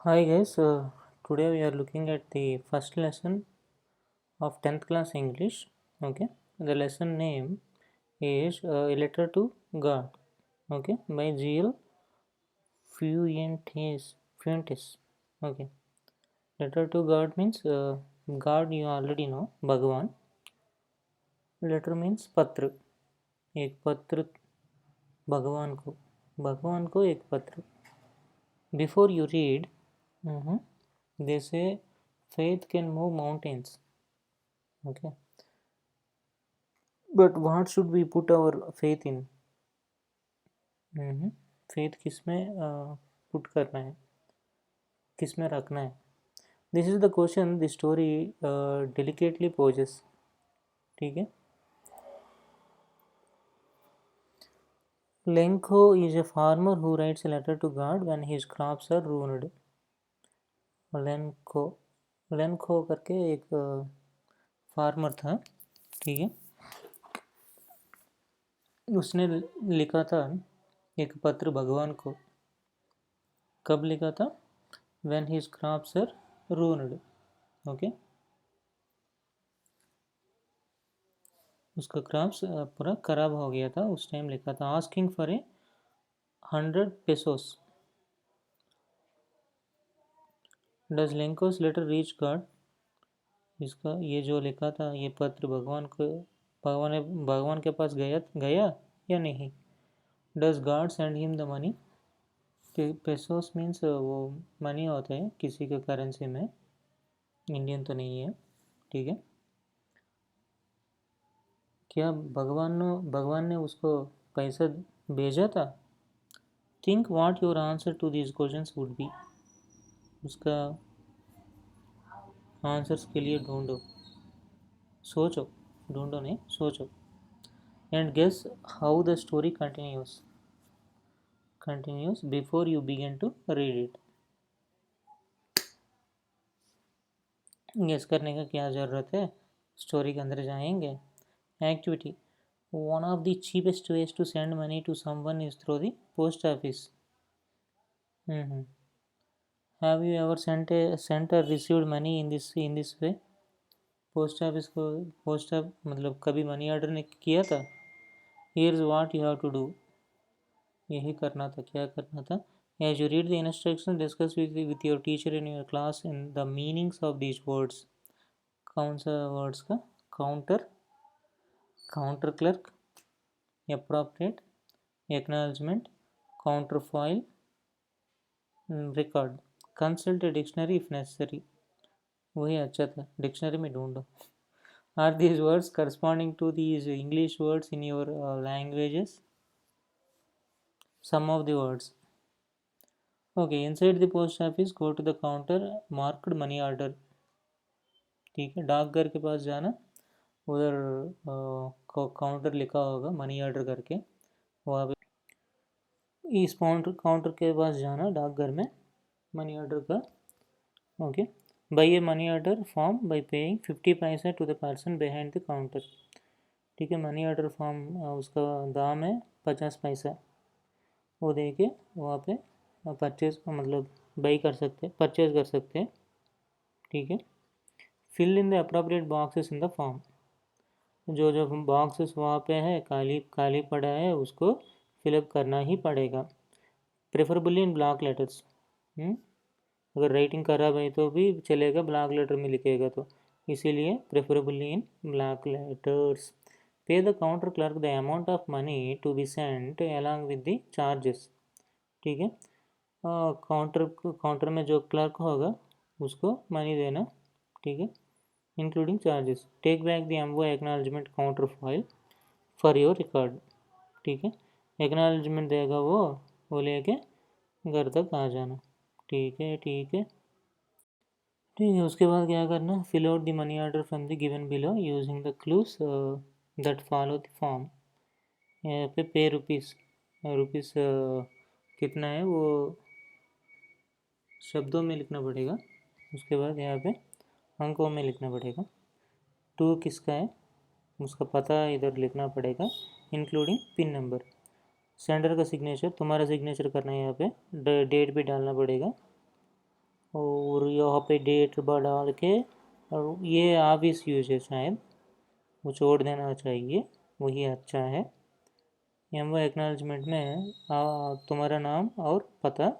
Hi guys, today we are looking at the first lesson of 10th class English. Okay, the lesson name is A Letter to God. Okay, by G.L. Fuentes. Okay, letter to God means God you already know, Bhagwan. Letter means पत्र, एक पत्र भगवान को एक पत्र. Before you read, they say faith can move mountains. Okay, but what should we put our faith in? Faith किस में put करना है, किस में रखना है? This is the question the story delicately poses. ठीक है. Lenko is a farmer who writes a letter to God when his crops are ruined. Lanco करके एक फार्मर था. ठीक है. उसने लिखा था एक पत्र भगवान को. कब लिखा था? When his crops are ruined. Okay. उसका क्रॉप्स पूरा खराब हो गया था. उस टाइम लिखा था asking for a 100 pesos. Does Lencho's letter reach God? इसका ये जो लिखा था ये पत्र भगवान के पास गया या नहीं? Does God send him the money? Pesos means वो मनी होता है किसी के करेंसी में, इंडियन तो नहीं है. ठीक है. क्या भगवान ने उसको पैसा भेजा था? Think what your answer to this questions would be. उसका आंसर्स के लिए ढूंढो, सोचो. And guess how the story continues before you begin to read it. Guess करने का क्या ज़रूरत है, स्टोरी के अंदर जाएंगे. Activity. One of the cheapest ways to send money to someone is through the post office. Have you ever sent और received money in this way? Post मतलब कभी मनी ऑर्डर ने किया था? Here is what you have to do. यही करना था. क्या करना था? As you read the instruction discuss with your teacher in your class in the meanings of these words. कौन सा वर्ड्स का? Counter clerk, appropriate, acknowledgement, counter foil, record. Consult dictionary if necessary. वही अच्छा था, डिक्शनरी में ढूंढो. Are these words corresponding to these English words in your languages? Some of the words. Okay, inside the post office, go to the counter marked money order. ठीक है. डाकघर के पास जाना, उधर काउंटर लिखा होगा मनी ऑर्डर करके, वहाँ पे इस काउंटर के पास जाना डाकघर में मनी ऑर्डर का. Okay. By a money order form by paying 50 paisa to the person behind the counter. ठीक है. मनी ऑर्डर फॉर्म उसका दाम है 50 पैसा. वो दे के वहाँ पे परचेज परचेज कर सकते हैं. ठीक है. Fill in the appropriate boxes in the form. जो बॉक्सेस वहाँ पे है खाली पड़ा है उसको फिलअप करना ही पड़ेगा. Preferably in block letters. अगर राइटिंग खराब है तो भी चलेगा, ब्लॉक लेटर में लिखेगा तो, इसीलिए preferably in block letters. Pay the counter clerk the amount of money to be sent along with the charges. ठीक है. काउंटर में जो क्लर्क होगा उसको मनी देना. ठीक है. Including charges. Take back the MO acknowledgement counter file for your record. ठीक है. एक्नॉलेजमेंट देगा वो लेके घर तक आ जाना. ठीक है. उसके बाद क्या करना? Fill out the money order from the given below using the clues that follow the form. यहाँ पे पे रुपीस कितना है वो शब्दों में लिखना पड़ेगा. उसके बाद यहाँ पे अंकों में लिखना पड़ेगा. टू किसका है उसका पता इधर लिखना पड़ेगा, इंक्लूडिंग पिन नंबर. सेंडर का सिग्नेचर, तुम्हारा सिग्नेचर करना है यहाँ पे. डेट भी डालना पड़ेगा. और यहाँ पे डेट डाल के, और ये ऑफिस यूज है शायद, वो छोड़ देना चाहिए, वही अच्छा है। एम्बो एक्नॉलेजमेंट में तुम्हारा नाम और पता,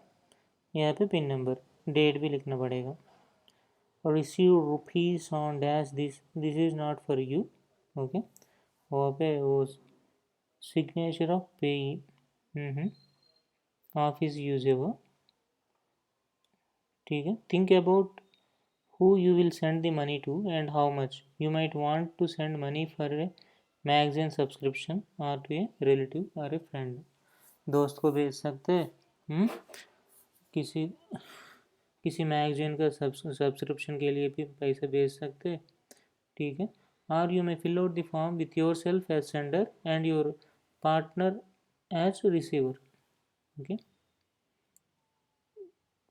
यहाँ पे पिन नंबर, डेट भी लिखना पड़ेगा। Receive rupees on dash this is not for you. Okay, वहाँ पे वो सिग्नेचर ऑफ पे, ऑफिस यूज है वो, ठीक है। Think about who you will send the money to and how much. You might want to send money for a magazine subscription or to a relative or a friend. दोस्त को भेज सकते हैं, किसी किसी मैगजीन का सब्सक्रिप्शन के लिए भी पैसे भेज सकते हैं, ठीक है। और you may fill out the form with yourself as sender and your partner as receiver. Okay,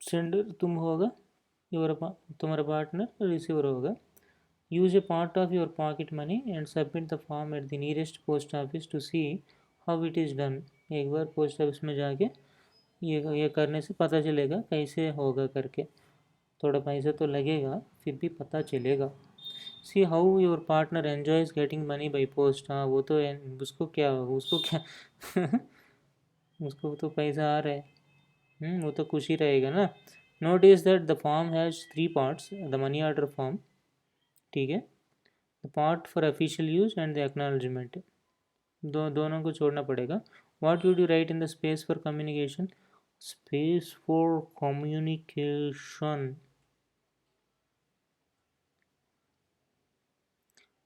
sender तुम होगा, योर तुम्हारा पार्टनर रिसीवर होगा। Use a part of your pocket money and submit the form at the nearest post office to see how it is done. एक बार post office में जाके ये करने से पता चलेगा कैसे होगा करके, थोड़ा पैसा तो लगेगा फिर भी पता चलेगा। See how your partner enjoys getting money by post. हाँ वो तो उसको क्या उसको तो पैसा आ रहा है, वो तो खुशी रहेगा ना। Notice that the form has 3 parts, the money order form, ठीक है, the part for official use and the acknowledgement, दोनों को छोड़ना पड़ेगा। What would you write in the space for communication? Space for communication,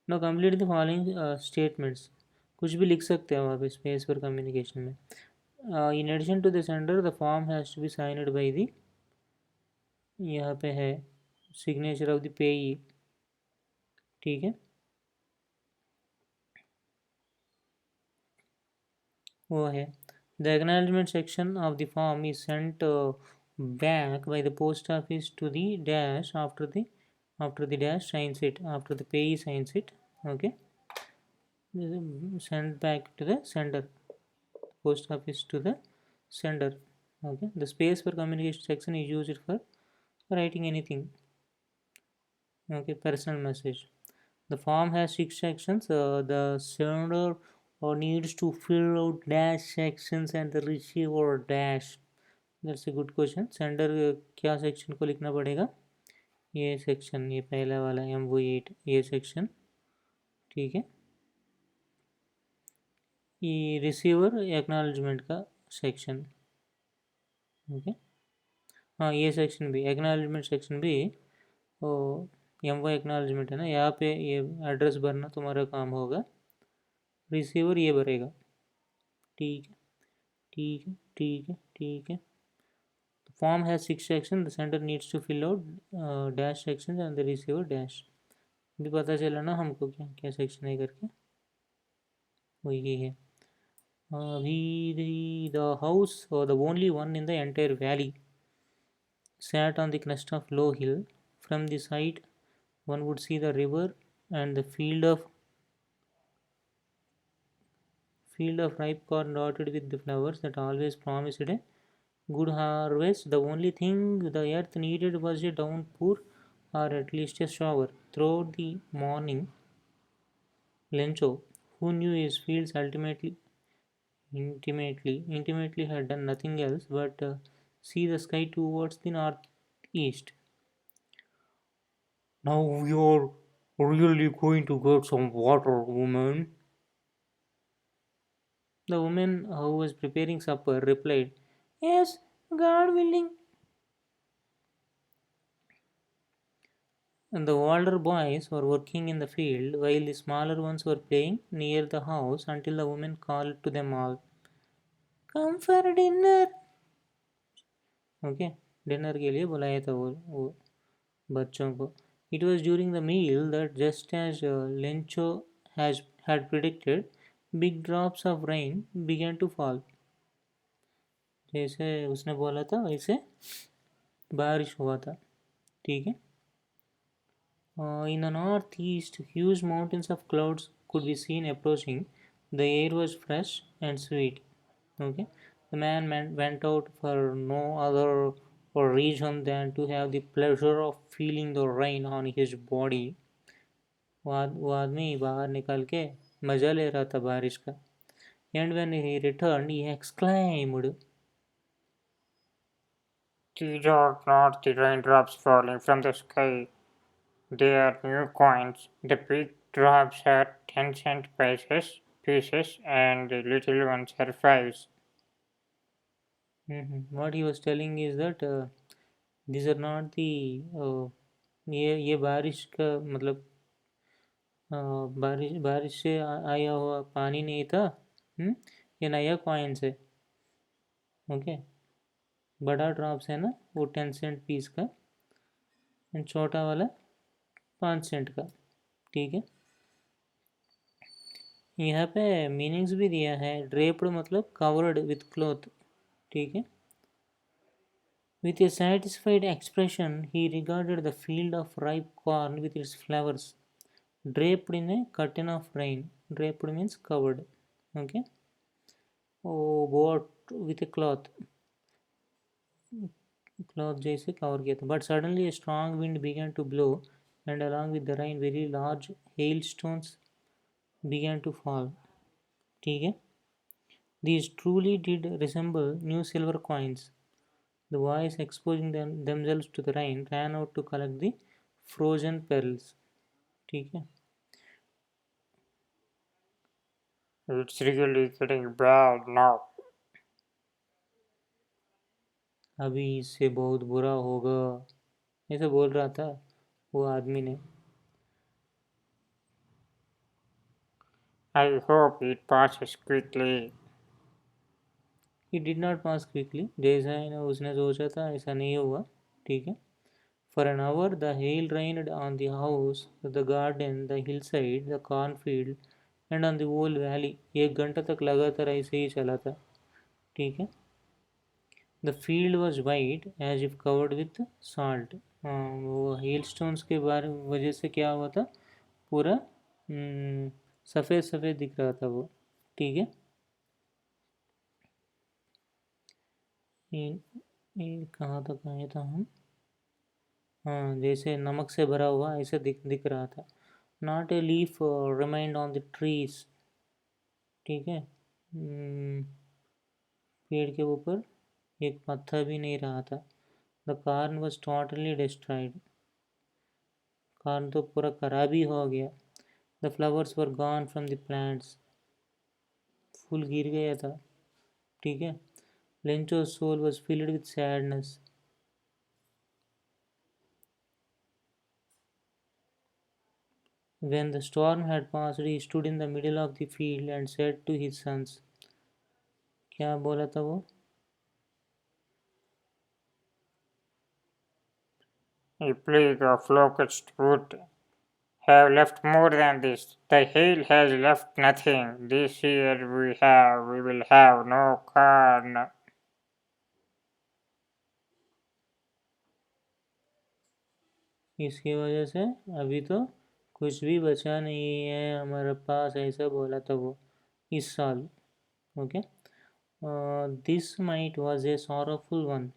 no complete the following statements, कुछ भी लिख सकते हैं वहाँ पे स्पेस फॉर कम्युनिकेशन में। In addition to the sender the form has to be signed by the, यहाँ पे है सिग्नेचर ऑफ द पेई, ठीक है, वो है। The acknowledgement section of the form is sent back by the post office to the dash after the dash signs it, after the payee signs it. Okay, sent back to the sender, post office to the sender. Okay, the space for communication section is used for writing anything. Okay, personal message. The form has 6 sections. The sender needs to fill out dash sections and the receiver dash. That's a good question. Sender क्या section को लिखना पड़ेगा? ये section, ये पहला वाला MV8, ये section, ठीक है। ये रिसीवर एक्नॉलेजमेंट का सेक्शन, ओके। हाँ ये सेक्शन भी, एक्नॉलेजमेंट सेक्शन भी, वो MV एक्नॉलेजमेंट है ना, यहाँ पे ये एड्रेस भरना तुम्हारा काम होगा, रिसीवर ये भरेगा, ठीक है, ठीक है, ठीक है, ठीक है। Form has 6 section, the sender needs to fill out dash section and the receiver dash. भी पता चला ना हमको क्या क्या सेक्शन है करके, वही है। The house, the only one in the entire valley, sat on the crest of low hill. From the side, one would see the river and the field of ripe corn dotted with the flowers that always promised a good harvest. The only thing the earth needed was a downpour, or at least a shower. Throughout the morning, Lencho, who knew his fields intimately had done nothing else but see the sky towards the northeast. Now you're really going to get some water, woman. The woman who was preparing supper replied, Yes, God willing. And the older boys were working in the field while the smaller ones were playing near the house until the woman called to them all, Come for dinner. Okay, dinner के लिए बुलाया था वो बच्चों को। It was during the meal that, just as Lencho had predicted, big drops of rain began to fall. जैसे उसने बोला था वैसे बारिश हुआ था, ठीक है। In the northeast, huge mountains of clouds could be seen approaching. The air was fresh and sweet. Okay, the man went out for no other or region than to have the pleasure of feeling the rain on his body. वो आदमी बाहर निकल के मज़ा ले रहा था बारिश का. And when he returned, he exclaimed, These are not the raindrops falling from the sky. They are new coins. The big drops are 10-cent pieces, and the little ones are fives. what he was telling is that these are not the ये बारिश का मतलब बारिश बारिश से आया हुआ पानी नहीं था. ये नया कॉइन्स है. ओके. बड़ा ड्रॉप्स है ना वो 10 सेंट पीस का एंड छोटा वाला 5 सेंट का. ठीक है. यहाँ पे मीनिंग्स भी दिया है. ड्रेप्ड मतलब कवर्ड विथ क्लॉथ. ठीक है. With a satisfied expression, he regarded the field of ripe corn with its flowers, draped in a curtain of rain. Draped means covered. Okay. Oh, bought with a cloth. Cloth जैसे cover किया था. But suddenly a strong wind began to blow, and along with the rain, very large hailstones began to fall. ठीक है. These truly did resemble new silver coins. The boys, exposing themselves to the rain, ran out to collect the frozen pearls. ठीक है. It's really getting bad now. अभी इससे बहुत बुरा होगा ऐसे बोल रहा था वो आदमी ने. I hope it passes quickly. He did not pass quickly. जैसा उसने सोचा था ऐसा नहीं हुआ. ठीक है. For an hour the hail rained on the house, the garden, the hillside, the cornfield and on the whole valley. 1 घंटा तक लगातार ऐसे ही चला था. ठीक है. The field was white as if covered with salt. वो हेल स्टोन्स के बारे वजह से क्या हुआ था पूरा सफ़ेद सफ़ेद दिख रहा था वो. ठीक है. कहाँ तक आए था हम. हाँ जैसे नमक से भरा हुआ ऐसे दिख रहा था. Not a leaf remind on the trees. ठीक है. पेड़ के ऊपर एक पत्थर भी नहीं रहा था. The corn was totally destroyed. Corn तो पूरा खराब ही हो गया. The flowers were gone from the plants. फूल गिर गया था. ठीक है. लेंचो's soul was filled with sadness. When the storm had passed, he stood in the middle of the field and said to his sons. क्या बोला था वो. A plague of locusts would have left more than this. The hail has left nothing. This year we will have no corn. इसकी वजह से अभी तो कुछ भी बचा नहीं है हमारे पास ऐसा बोला था वो इस साल. Okay. This might was a sorrowful one.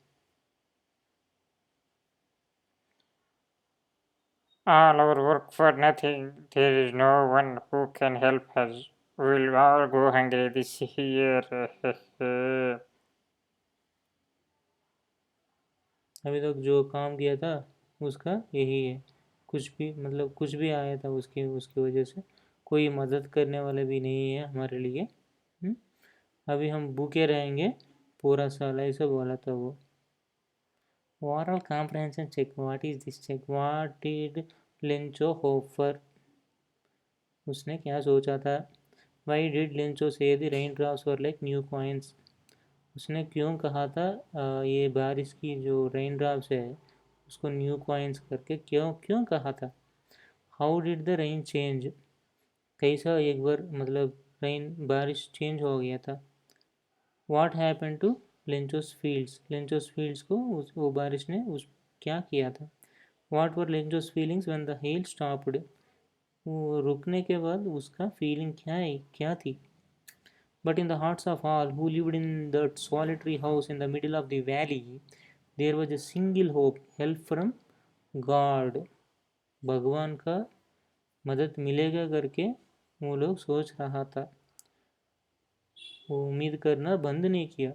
All our work for nothing. There is no one who can help us. We'll all go hungry this year. अभी तक जो काम किया था उसका यही है. कुछ भी मतलब कुछ भी आया था उसकी उसकी वजह से कोई मदद करने वाला भी नहीं है हमारे लिए. अभी हम भूखे रहेंगे पूरा साल ऐसा बोला था वो. Overall comprehension check. What is this check. What did Lencho hope for. उसने क्या सोचा था. Why did Lencho say the rain drops were like new coins. उसने क्यों कहा था ये बारिश की जो रेन ड्रॉप्स है उसको न्यू कॉइन्स करके क्यों क्यों कहा था. How did the rain change. कैसा एक बार मतलब रेन बारिश चेंज हो गया था. What happen to Lencho's fields. Lencho's fields को वो बारिश ने उस क्या किया था. What were Lencho's feelings when the hail stopped. वो रुकने के बाद उसका फीलिंग क्या थी. But in the hearts of all who lived in that solitary house in the middle of the valley, there was a single hope, help from God, भगवान का मदद मिलेगा करके वो लोग सोच रहा था, वो उम्मीद करना बंद नहीं किया।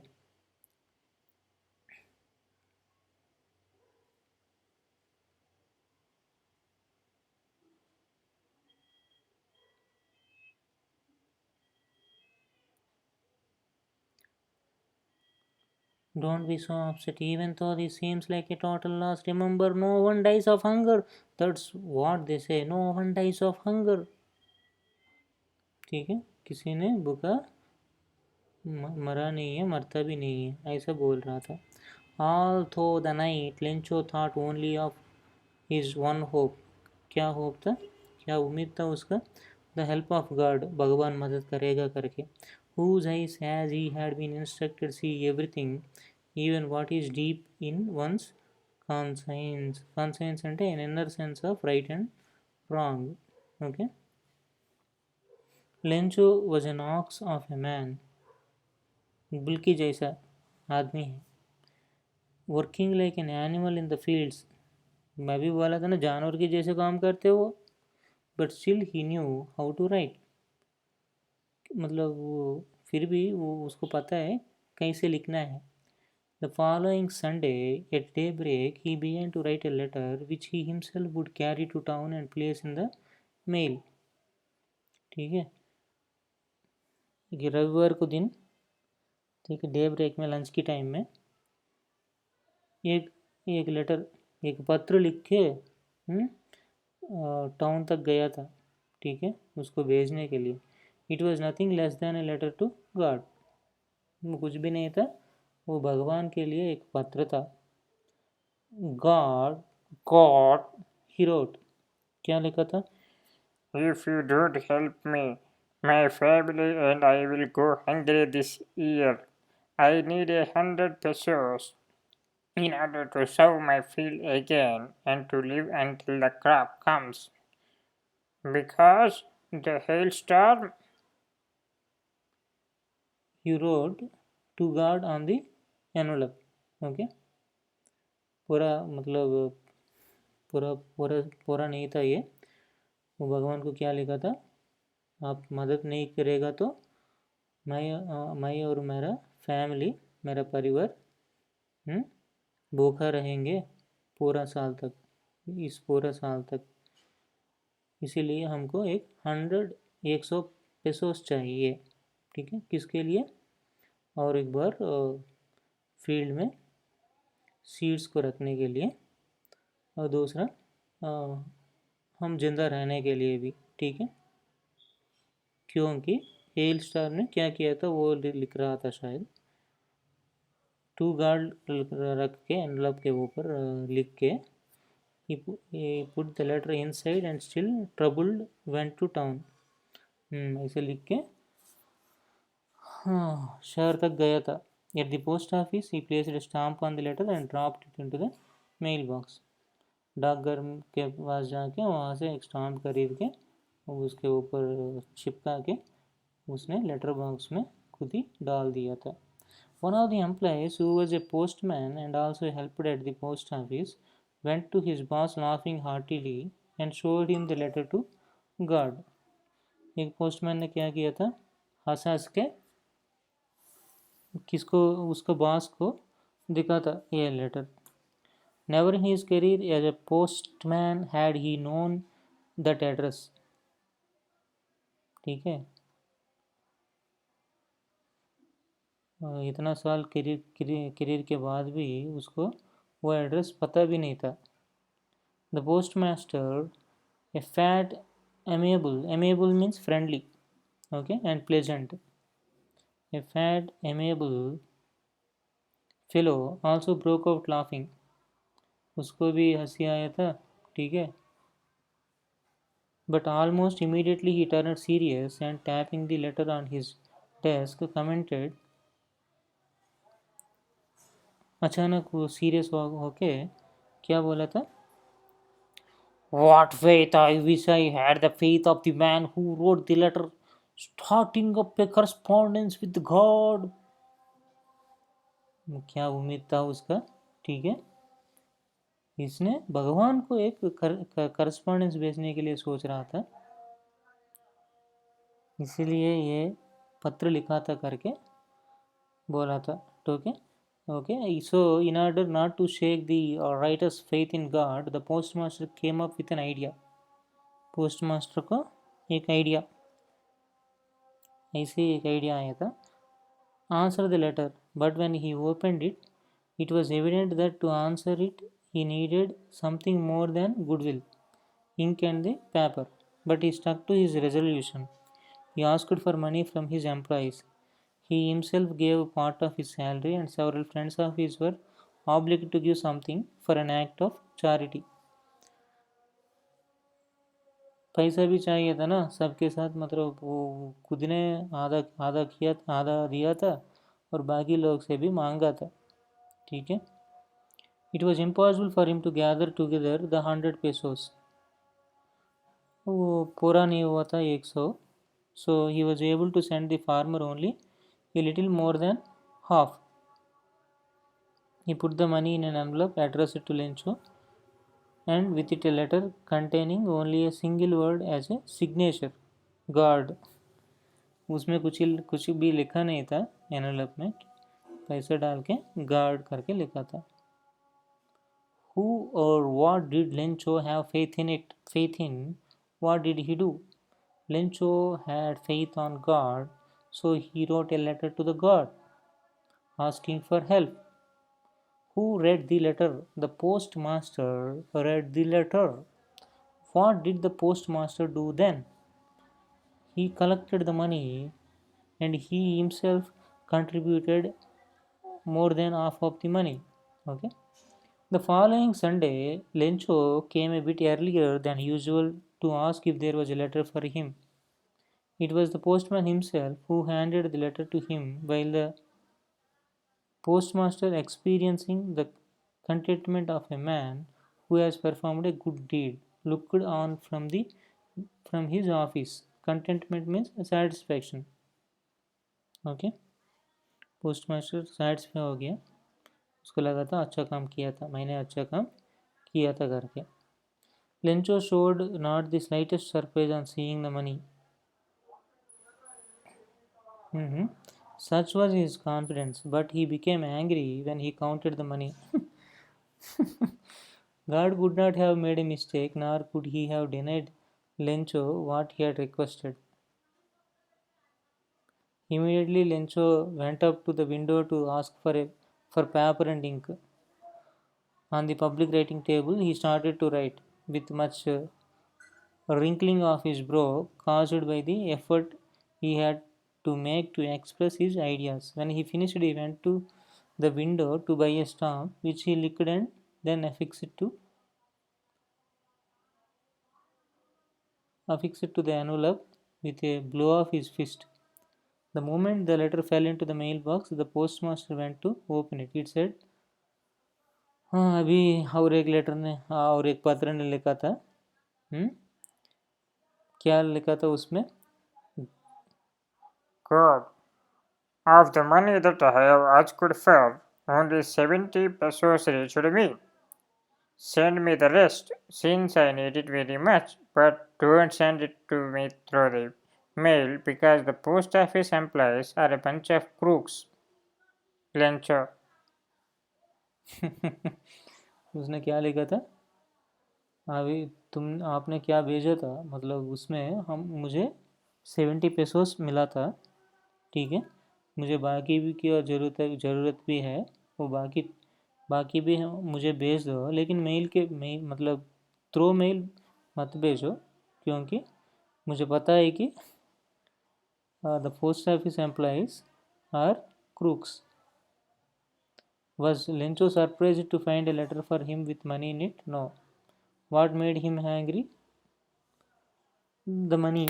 Don't be so upset, even though this seems like a total loss. Remember, no one dies of hunger. That's what they say. No one dies of hunger. ठीक है, किसी ने भूखा मरा नहीं है, मरता भी नहीं है, ऐसा बोल रहा था। All through the night, Lencho thought only of his one hope. क्या होप था, क्या उम्मीद था उसका? The help of God, भगवान मदद करेगा करके। Whose eyes, as he had been instructed, see everything, even what is deep in one's conscience. Conscience అంటే an inner sense of right and wrong. Okay. Lencho was an ox of a man. बुल्की जैसा आदमी है। Working like an animal in the fields, मैं भी बोला था ना जानवर के जैसे काम करते वो, but still he knew how to write, मतलब वो फिर भी वो उसको पता है कैसे लिखना है। The following Sunday at daybreak he began to write a letter which he himself would carry to town and place in the mail. ठीक है, रविवार को दिन, ठीक है, डे ब्रेक में लंच की टाइम में एक एक लेटर, एक पत्र लिख के टाउन तक गया था, ठीक है, उसको भेजने के लिए। It was nothing less than a letter to God, वो कुछ भी नहीं था, वो भगवान के लिए एक पत्र था। गॉड गॉड ही रोट, क्या लिखा था? If you don't help me, my family and I will go hungry this year. I need 100 pesos in order to sow my field again and to live until the crop comes. Because the hailstorm, he wrote to God on the envelope. Okay, पूरा मतलब पूरा पूरा पूरा नहीं था ये, वो भगवान को क्या लिखा था? आप मदद नहीं करेगा तो मैं और मेरा फैमिली, मेरा परिवार भूखा रहेंगे पूरा साल तक, इस पूरा साल तक। इसीलिए हमको 100 पेसोस चाहिए, ठीक है, किसके लिए? और एक बार फील्ड में सीड्स को रखने के लिए, और दूसरा हम जिंदा रहने के लिए भी, ठीक है। क्योंकि हेल स्टार ने क्या किया था वो लिख रहा था शायद, टू गार्ड रख के एनवलप के ऊपर लिख के, he put the letter inside and still troubled went to town, ऐसे लिख के हाँ शहर तक गया था। At the post office he placed a stamp on the letter and dropped it into the mail box, डाकघर के पास जाके वहाँ से एक स्टाम्प खरीद के उसके ऊपर चिपका के उसने लेटर बॉक्स में खुद ही डाल दिया था। One of the employees, who was a postman and also helped at the post office, went to his boss laughing heartily and showed him the letter to God. एक पोस्टमैन ने क्या किया था, हंस हंस के किसको, उसको बॉस को दिखा था ये letter. Never in his career as a postman had he known that address, ठीक है, इतना साल करियर के बाद भी उसको वो एड्रेस पता भी नहीं था। The post master, A fat amiable means friendly, okay, and pleasant, a fat amiable fellow also broke out laughing, उसको भी हंसी आया था, ठीक है, but almost immediately he turned serious and tapping the letter on his desk commented, अचानक वो serious होके क्या बोला था? What faith! I wish I had the faith of the man who wrote the letter, starting up a correspondence with God. क्या उम्मीद था उसका ठीक है, इसने भगवान को एक करस्पॉन्डेंस भेजने के लिए सोच रहा था, इसीलिए ये पत्र लिखा था करके बोला था। Okay okay, so in order not to shake the writer's faith in God, the postmaster came up with an idea. Postmaster को एक आइडिया, ऐसे एक आइडिया आया था। Answer the letter, but when he opened it, it was evident that to answer it he needed something more than goodwill, ink and the paper. But he stuck to his resolution. He asked for money from his employees. He himself gave part of his salary, and several friends of his were obligated to give something for an act of charity. पैसा भी चाहिए था ना सबके साथ, मतलब वो खुद ने आधा आधा किया, आधा दिया था और बाकी लोग से भी मांगा था। ठीक है, it was impossible for him to gather together the 100 pesos. वो पूरा नहीं हुआ था 100, so he was able to send the farmer only a little more than half. He put the money in an envelope, addressed it to Lencho, and with it a letter containing only a single word as a signature, God. उसमें कुछ भी लिखा नहीं था envelope में, पैसे डाल के गार्ड करके लिखा था। Who or what did Lencho have faith in it? Faith in? What did he do? Lencho had faith on God, so he wrote a letter to the God asking for help. Who read the letter? The postmaster read the letter. What did the postmaster do then? He collected the money and he himself contributed more than half of the money. Okay. The following Sunday, Lencho came a bit earlier than usual to ask if there was a letter for him. It was the postman himself who handed the letter to him, while the postmaster, experiencing the contentment of a man who has performed a good deed, looked on from his office. Contentment means satisfaction. Okay, postmaster satisfy हो गया, उसको लगा था अच्छा काम किया था, मैंने अच्छा काम किया था करके। Lencho showed not the slightest surprise on seeing the money. Such was his confidence, but he became angry when he counted the money. God could not have made a mistake, nor could he have denied Lencho what he had requested. Immediately, Lencho went up to the window to ask for paper and ink. On the public writing table, he started to write, with much wrinkling of his brow caused by the effort he had to make to express his ideas. When he finished, he went to the window to buy a stamp, which he licked and then affixed to the envelope with a blow of his fist. The moment the letter fell into the mailbox, the postmaster went to open it. It said, हाँ अभी और एक letter ने और एक पत्र ने लिखा था। क्या लिखा था उसमें? God, of the money that I have asked for, only 70 pesos reached me. Send me the rest, since I need it very much, but don't send it to me through the mail because the post office employees are a bunch of crooks. Lencho. उसने क्या लिखा था? अभी आपने क्या भेजा था, मतलब उसमें मुझे 70 pesos मिला था, ठीक है, मुझे बाकी भी की ज़रूरत भी है, वो बाकी भी मुझे भेज दो, लेकिन मेल मतलब थ्रू मेल मत भेजो, क्योंकि मुझे पता है कि the post office employees are crooks. Was Lencho surprised to find a letter for him with money in it? No. What made him angry? The money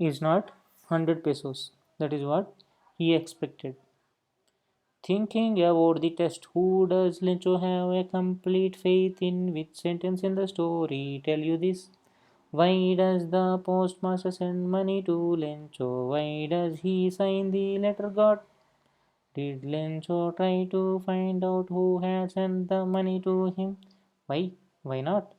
is not 100 pesos. That is what he expected. Thinking about the test, who does Lencho have a complete faith in? Which sentence in the story tell you this? Why does the postmaster send money to Lencho? Why does he sign the letter God? Did Lencho try to find out who had sent the money to him? Why? Why not?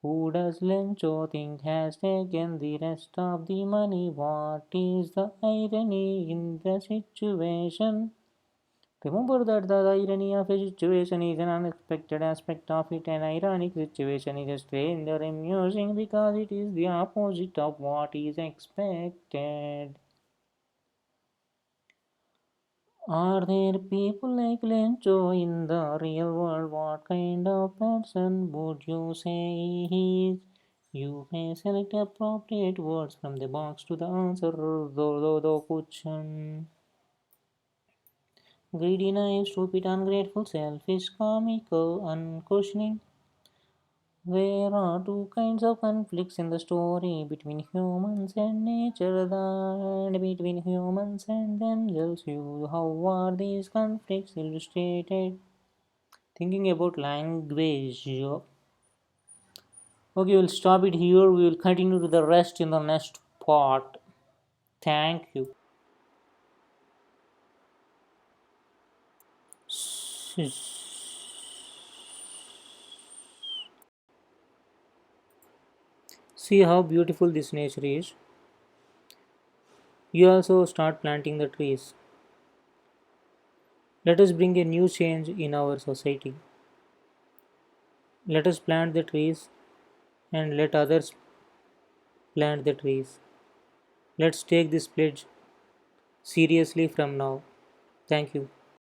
Who does Lencho think has taken the rest of the money? What is the irony in the situation? Remember that the irony of a situation is an unexpected aspect of it. An ironic situation is strange or amusing because it is the opposite of what is expected. Are there people like Lencho in the real world? What kind of person would you say he is? You may select appropriate words from the box to the answer. The question. Greedy, naive, stupid, ungrateful, selfish, comical, unquestioning. There are two kinds of conflicts in the story between humans and nature, and between humans and themselves. How are these conflicts illustrated? Thinking about language. Okay, we'll stop it here. We will continue to the rest in the next part. Thank you. See how beautiful this nature is. You also start planting the trees. Let us bring a new change in our society. Let us plant the trees and let others plant the trees. Let's take this pledge seriously from now. Thank you.